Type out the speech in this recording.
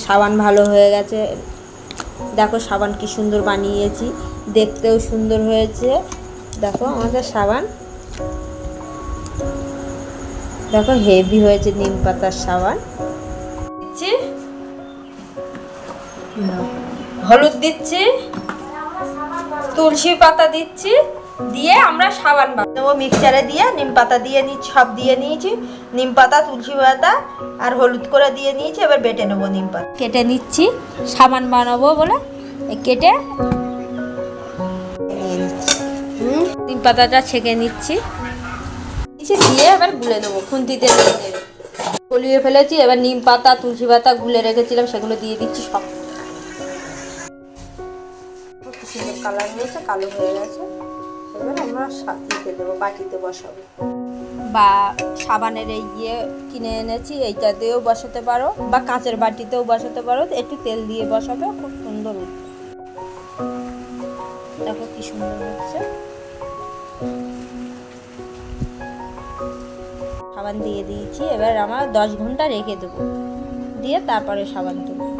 সাবান ভালো হয়ে গেছে। দেখো সাবান কি সুন্দর বানিয়েছি, দেখতেও সুন্দর হয়েছে। দেখো আমাদের সাবান, দেখো হেভি হয়েছে নিম পাতার সাবান। দিচ্ছি হলুদ, দিচ্ছি তুলসী পাতা, দিচ্ছি দিয়ে আমরা সাবান বানাবো। মিক্সচারে দিয়ে নিম পাতা দিয়ে নিচ্ছি, সব দিয়ে নিয়েছি, নিম পাতা তুলসী পাতা আর হলুদ করে দিয়ে নিয়েছি। এবার বেটে নেবো নিম পাতা, কেটে নিচ্ছি সাবান বানাবো বলে কেটে নিম পাতাটা ছেঁকে নিচ্ছি, দিয়ে এবার গুলে নেবো খুন্তিতে দিয়ে। গলিয়ে ফেলেছি, এবার নিম পাতা তুলসী পাতা গুলে রেখেছিলাম সেগুলো দিয়ে দিচ্ছি সব। সুন্দর কালার হয়েছে, কালো হয়ে গেছে। এবার আমরা দিতে দেবো, বাটিতে বসাবো বা সাবানের এই কিনে এনেছি এইটা দিয়েও বসাতে পারো বা কাঁচের বাটিতেও বসাতে পারো। একটু তেল দিয়ে বসাবে, খুব সুন্দর উঠবে। দেখো কি সুন্দর হচ্ছে। সাবান দিয়ে দিয়েছি, এবার আমার 10 ঘন্টা রেখে দেবো, দিয়ে তারপরে সাবান তুলবো।